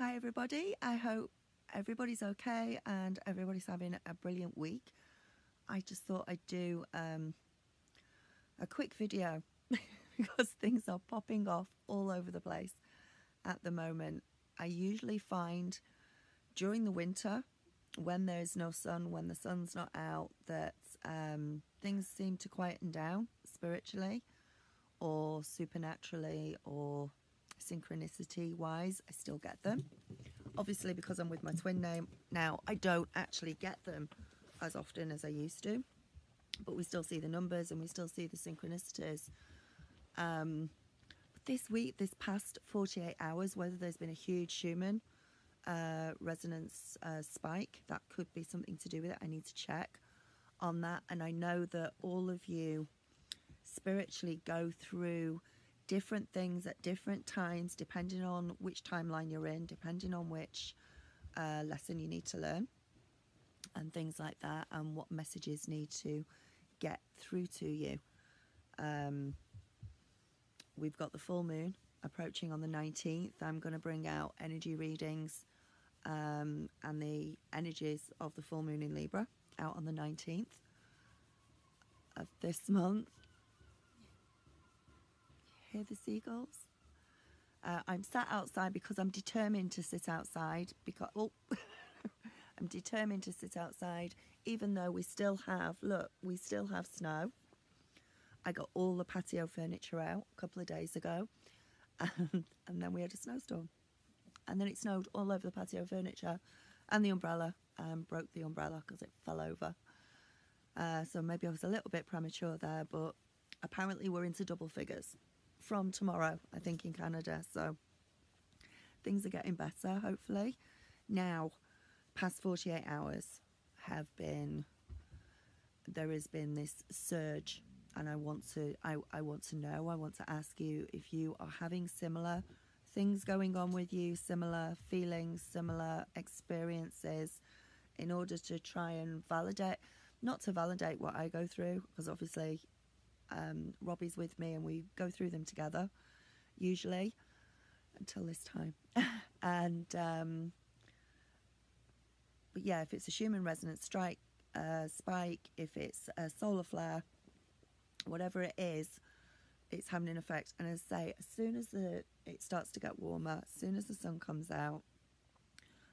Hi everybody, I hope everybody's okay and everybody's having a brilliant week. I just thought I'd do a quick video because things are popping off all over the place at the moment. I usually find during the winter, when there's no sun, when the sun's not out, that things seem to quieten down spiritually or supernaturally or synchronicity wise. I still get them. Obviously, because I'm with my twin name now, I don't actually get them as often as I used to, but we still see the numbers and we still see the synchronicities. But this week, this past 48 hours, whether there's been a huge Schumann resonance spike, that could be something to do with it. I need to check on that. And I know that all of you spiritually go through different things at different times, depending on which timeline you're in, depending on which lesson you need to learn and things like that, and what messages need to get through to you. We've got the full moon approaching on the 19th. I'm going to bring out energy readings and the energies of the full moon in Libra out on the 19th of this month. Hear the seagulls? I'm sat outside because I'm determined to sit outside because I'm determined to sit outside even though we still have, look, we still have snow. I got all the patio furniture out a couple of days ago and then we had a snowstorm and then it snowed all over the patio furniture and the umbrella, broke the umbrella because it fell over. So maybe I was a little bit premature there, but apparently we're into double figures from tomorrow, I think, in Canada. So things are getting better, hopefully. Now, past 48 hours have been, there has been this surge, and I want to know, I want to ask you if you are having similar things going on with you, similar feelings, similar experiences, in order to try and validate, not to validate what I go through, because obviously Robbie's with me and we go through them together usually until this time. And but yeah, if it's a Schumann resonance spike, if it's a solar flare, whatever it is, it's having an effect. And as I say, as soon as it starts to get warmer, as soon as the sun comes out,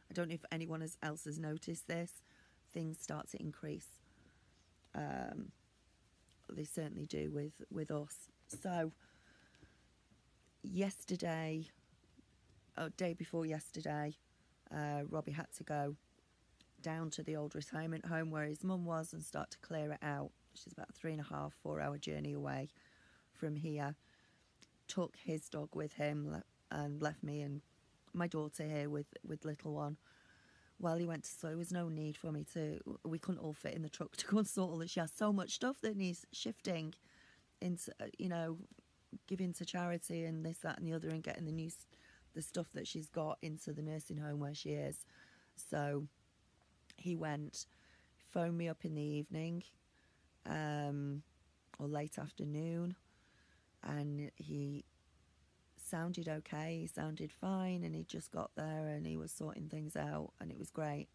I don't know if anyone else has noticed this, things start to increase. They certainly do with us. So yesterday, day before yesterday, Robbie had to go down to the old retirement home where his mum was and start to clear it out, which is about a 3.5-4 hour journey away from here. Took his dog with him and left me and my daughter here with little one while he went to, so there was no need for me to, we couldn't all fit in the truck to go and sort all this. She has so much stuff that needs shifting into, you know, giving to charity and this, that and the other, and getting the stuff that she's got into the nursing home where she is. So he went, phoned me up in the evening or late afternoon, and he sounded okay, he sounded fine, and he just got there and he was sorting things out and it was great.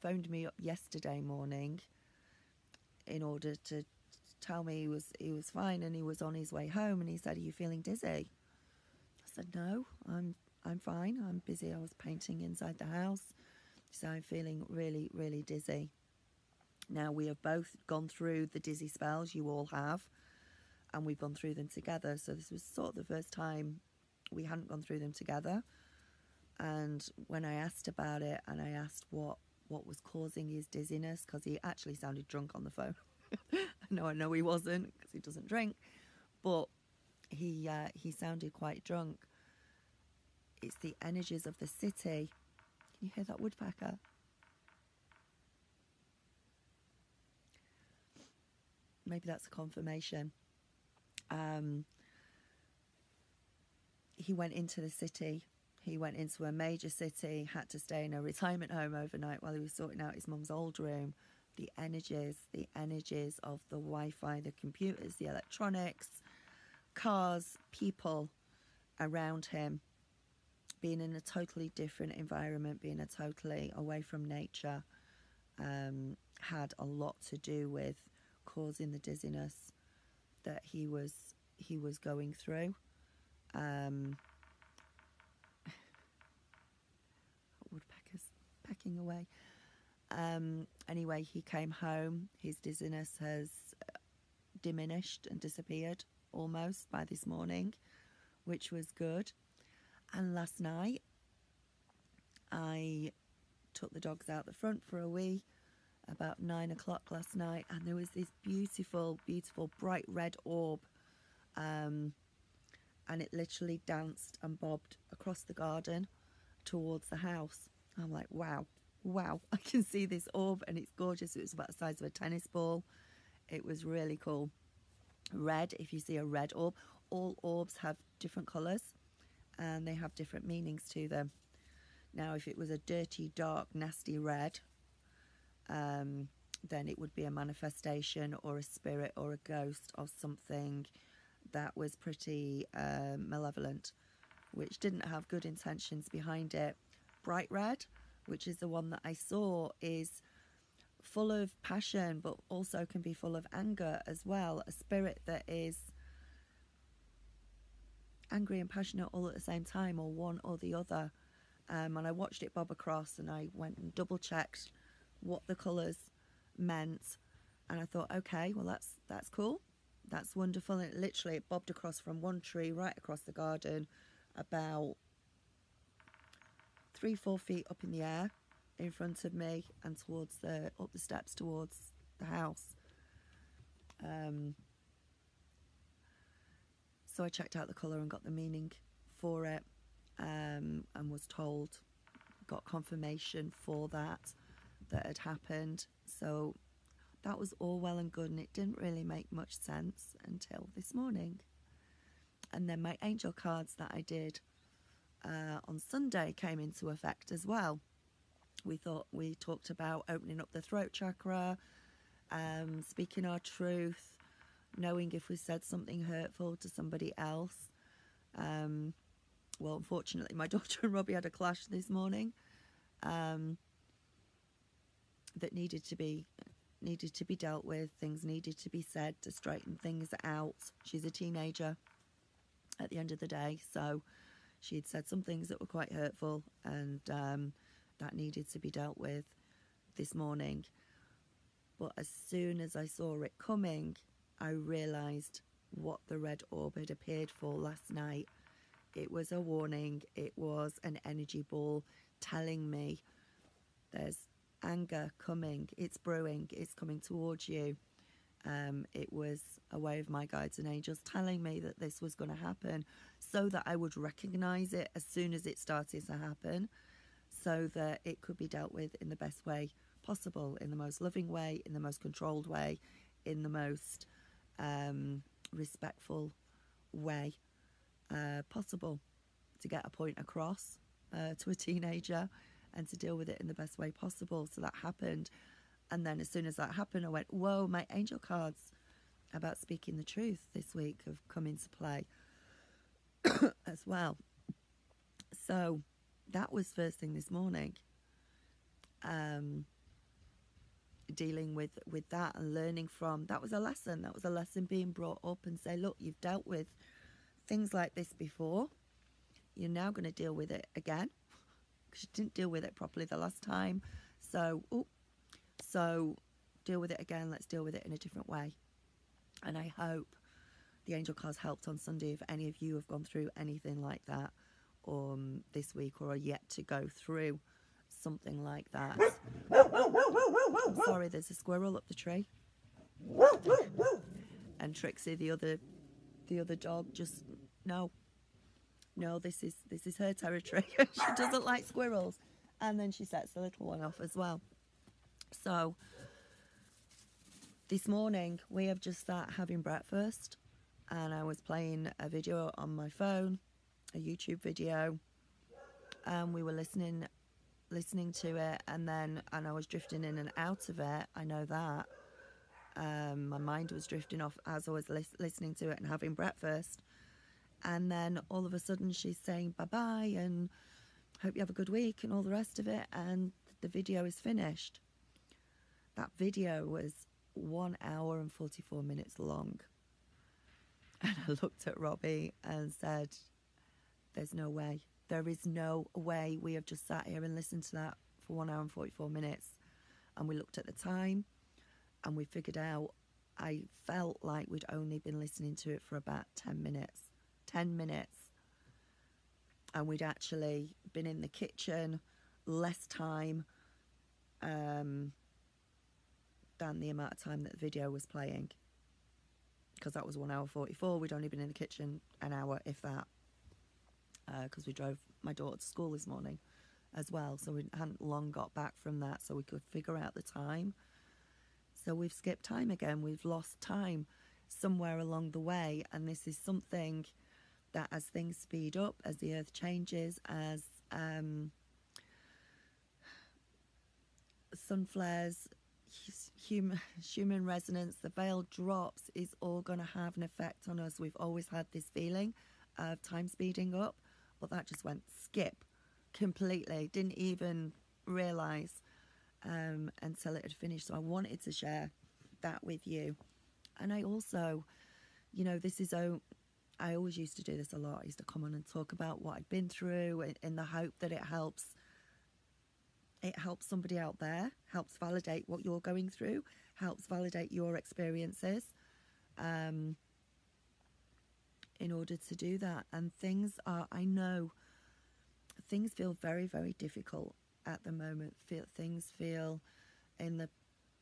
Phoned me up yesterday morning in order to tell me he was fine and he was on his way home, and he said, "Are you feeling dizzy?" I said, "No, I'm fine, I'm busy, I was painting inside the house." So I'm feeling really, really dizzy. Now, we have both gone through the dizzy spells, you all have, and we've gone through them together. So this was sort of the first time we hadn't gone through them together. And when I asked about it, and I asked what was causing his dizziness, because he actually sounded drunk on the phone. I know he wasn't, because he doesn't drink, but he sounded quite drunk. It's the energies of the city. Can you hear that woodpecker? Maybe that's a confirmation. He went into the city. He went into a major city, had to stay in a retirement home overnight while he was sorting out his mum's old room. The energies of the Wi-Fi, the computers, the electronics, cars, people around him being in a totally different environment, being a totally away from nature, had a lot to do with causing the dizziness that he was going through. Woodpeckers pecking away. Anyway, he came home. His dizziness has diminished and disappeared almost by this morning, which was good. And last night, I took the dogs out the front for a wee about 9 o'clock last night, and there was this beautiful, beautiful bright red orb, and it literally danced and bobbed across the garden towards the house. I'm like, wow, I can see this orb, and it's gorgeous. It was about the size of a tennis ball. It was really cool. Red, if you see a red orb, all orbs have different colours, and they have different meanings to them. Now, if it was a dirty, dark, nasty red, then it would be a manifestation or a spirit or a ghost of something that was pretty malevolent, which didn't have good intentions behind it. Bright red, which is the one that I saw, is full of passion, but also can be full of anger as well. A spirit that is angry and passionate all at the same time, or one or the other. And I watched it bob across, and I went and double checked what the colours meant, and I thought, okay, well, that's cool, that's wonderful. And it bobbed across from one tree right across the garden, about 3-4 feet up in the air in front of me, and towards up the steps towards the house. So I checked out the colour and got the meaning for it, and was told, got confirmation for that had happened. So that was all well and good, and it didn't really make much sense until this morning. And then my angel cards that I did on Sunday came into effect as well. We talked about opening up the throat chakra, speaking our truth, knowing if we said something hurtful to somebody else. Well, unfortunately, my daughter and Robbie had a clash this morning that needed to be dealt with. Things needed to be said to straighten things out. She's a teenager at the end of the day, so she'd said some things that were quite hurtful, and that needed to be dealt with this morning. But as soon as I saw it coming, I realised what the red orb had appeared for last night. It was a warning. It was an energy ball telling me there's anger coming. It's brewing. It's coming towards you. It was a way of my guides and angels telling me that this was going to happen, so that I would recognise it as soon as it started to happen, so that it could be dealt with in the best way possible, in the most loving way, in the most controlled way, in the most respectful way possible, to get a point across to a teenager and to deal with it in the best way possible. So that happened. And then as soon as that happened, I went, whoa, my angel cards about speaking the truth this week have come into play as well. So that was first thing this morning, dealing with that and learning from. That was a lesson being brought up, and say, look, you've dealt with things like this before. You're now going to deal with it again, because you didn't deal with it properly the last time. So deal with it again. Let's deal with it in a different way. And I hope the angel cards helped on Sunday. If any of you have gone through anything like that this week, or are yet to go through something like that. I'm sorry, there's a squirrel up the tree. And Trixie, the other dog, just no, this is her territory. She doesn't like squirrels. And then she sets the little one off as well. So this morning we have just sat having breakfast, and I was playing a video on my phone, a YouTube video, and we were listening to it, and I was drifting in and out of it. I know that. My mind was drifting off as I was listening to it and having breakfast. And then all of a sudden she's saying bye-bye, and hope you have a good week and all the rest of it. And the video is finished. That video was 1 hour and 44 minutes long. And I looked at Robbie and said, there's no way. There is no way we have just sat here and listened to that for 1 hour and 44 minutes. And we looked at the time and we figured out, I felt like we'd only been listening to it for about 10 minutes. 10 minutes. And we'd actually been in the kitchen less time than the amount of time that the video was playing. Because that was 1 hour 44. We'd only been in the kitchen an hour, if that. Because we drove my daughter to school this morning as well. So we hadn't long got back from that, so we could figure out the time. So we've skipped time again. We've lost time somewhere along the way. And this is something that as things speed up, as the earth changes, as sun flares, Schumann resonance, the veil drops, is all going to have an effect on us. We've always had this feeling of time speeding up, but that just went skip completely. Didn't even realise until it had finished. So I wanted to share that with you. And I also, this is I always used to do this a lot. I used to come on and talk about what I'd been through in the hope that it helps somebody out there, helps validate what you're going through, helps validate your experiences in order to do that. And I know things feel very, very difficult at the moment. Things feel in the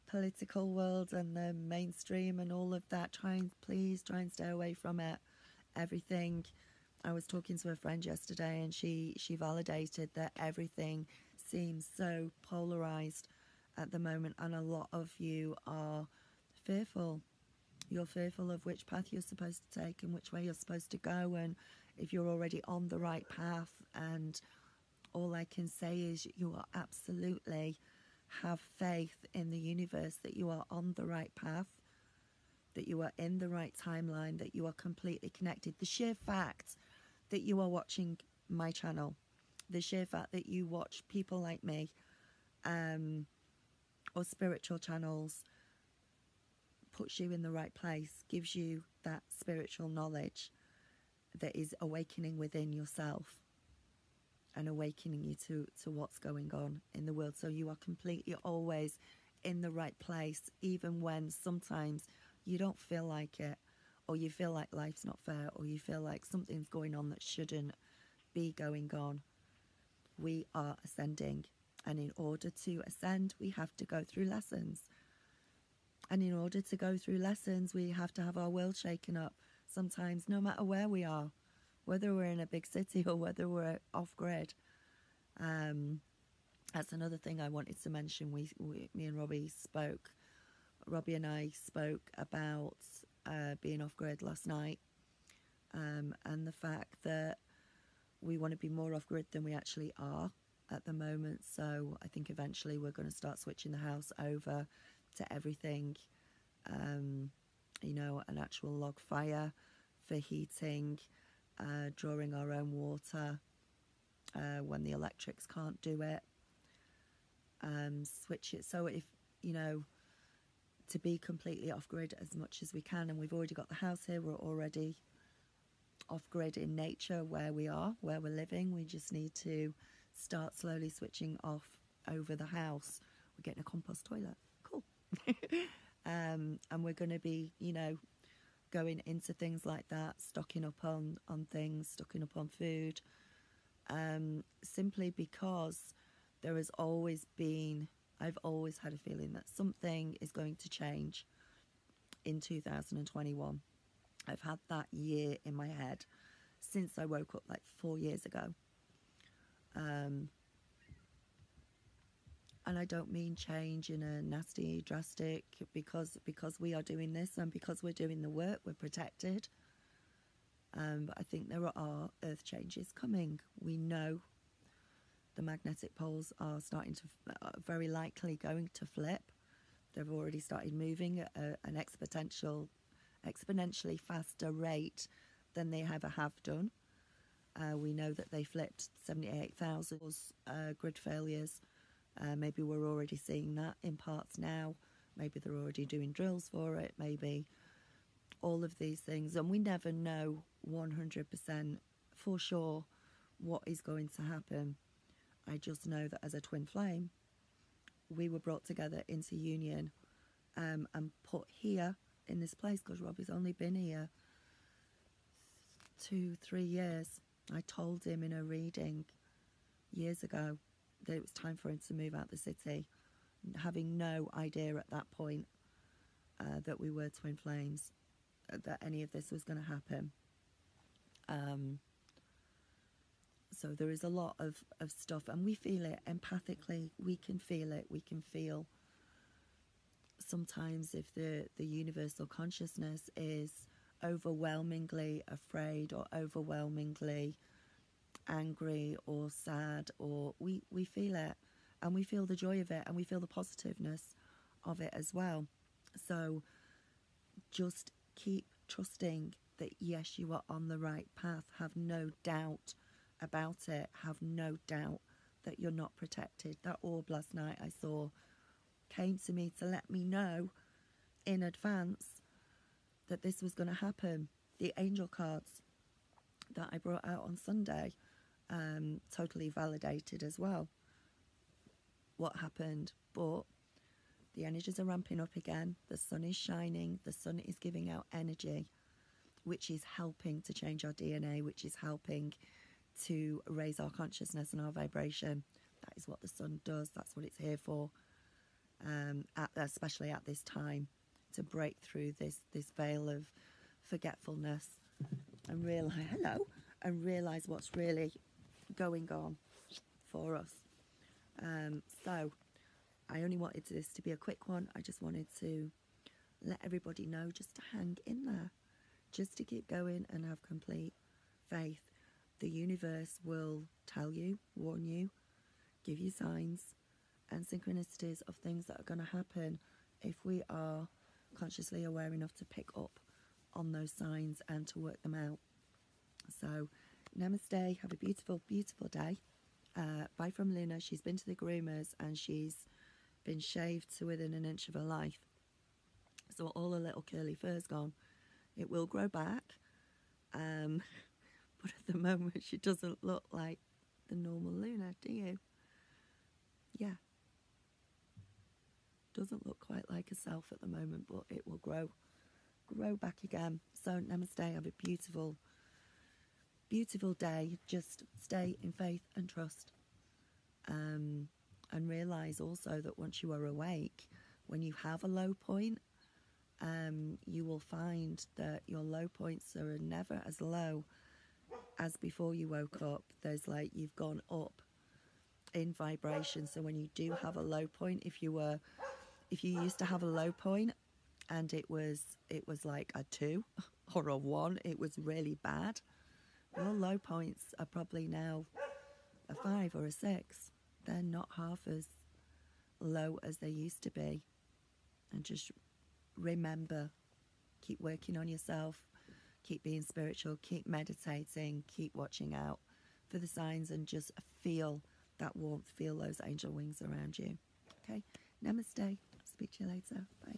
political world and the mainstream and all of that. Please try and stay away from it. Everything. I was talking to a friend yesterday and she validated that everything seems so polarized at the moment, and a lot of you are fearful. You're fearful of which path you're supposed to take and which way you're supposed to go, and if you're already on the right path. And all I can say is you are absolutely have faith in the universe that you are on the right path, that you are in the right timeline, that you are completely connected. The sheer fact that you are watching my channel, the sheer fact that you watch people like me, or spiritual channels, puts you in the right place, gives you that spiritual knowledge that is awakening within yourself and awakening you to what's going on in the world. So you are completely always in the right place, even when sometimes you don't feel like it, or you feel like life's not fair, or you feel like something's going on that shouldn't be going on. We are ascending, and in order to ascend, we have to go through lessons. And in order to go through lessons, we have to have our world shaken up. Sometimes, no matter where we are, whether we're in a big city or whether we're off-grid. That's another thing I wanted to mention. Me and Robbie spoke. Robbie and I spoke about being off-grid last night, and the fact that we want to be more off-grid than we actually are at the moment. So I think eventually we're going to start switching the house over to everything, an actual log fire for heating, drawing our own water when the electrics can't do it, switch it so if to be completely off-grid as much as we can. And we've already got the house here. We're already off-grid in nature where we are, where we're living. We just need to start slowly switching off over the house. We're getting a compost toilet. Cool. And we're going to be, going into things like that, stocking up on things, stocking up on food, simply because there has always been, I've always had a feeling that something is going to change in 2021. I've had that year in my head since I woke up like 4 years ago. And I don't mean change in a nasty, drastic, because we are doing this and because we're doing the work, we're protected. But I think there are earth changes coming. We know the magnetic poles are starting to, very likely going to flip. They've already started moving at an exponentially faster rate than they ever have done. We know that they flipped 78,000 grid failures. Maybe we're already seeing that in parts now. Maybe they're already doing drills for it. Maybe all of these things. And we never know 100% for sure what is going to happen. I just know that as a twin flame, we were brought together into union and put here in this place, because Robbie's only been here 2-3 years. I told him in a reading years ago that it was time for him to move out the city, having no idea at that point that we were twin flames, that any of this was going to happen. So there is a lot of stuff, and we feel it empathically. We can feel it. We can feel sometimes if the universal consciousness is overwhelmingly afraid or overwhelmingly angry or sad, or we feel it, and we feel the joy of it, and we feel the positiveness of it as well. So just keep trusting that yes, you are on the right path. Have no doubt about it. Have no doubt that you're not protected. That orb last night I saw came to me to let me know in advance that this was going to happen. The angel cards that I brought out on Sunday totally validated as well what happened. But the energies are ramping up again. The sun is shining. The sun is giving out energy, which is helping to change our DNA, which is helping to raise our consciousness and our vibration. That is what the sun does. That's what it's here for, especially at this time, to break through this veil of forgetfulness and realize what's really going on for us. So I only wanted this to be a quick one. I just wanted to let everybody know just to hang in there, just to keep going and have complete faith. The universe will tell you, warn you, give you signs and synchronicities of things that are going to happen if we are consciously aware enough to pick up on those signs and to work them out. So namaste, have a beautiful, beautiful day. Bye from Luna. She's been to the groomers and she's been shaved to within an inch of her life. So all her little curly fur's gone. It will grow back. But at the moment she doesn't look like the normal Luna, do you? Yeah. Doesn't look quite like herself at the moment, but it will grow back again. So namaste, have a beautiful, beautiful day. Just stay in faith and trust. And realise also that once you are awake, when you have a low point, you will find that your low points are never as low as before you woke up. There's like, you've gone up in vibration. So when you do have a low point, if you used to have a low point and it was like a 2 or a 1, it was really bad. Your low points are probably now a 5 or a 6. They're not half as low as they used to be. And just remember, keep working on yourself, keep being spiritual, keep meditating, keep watching out for the signs, and just feel that warmth, feel those angel wings around you. Okay, namaste. Speak to you later. Bye.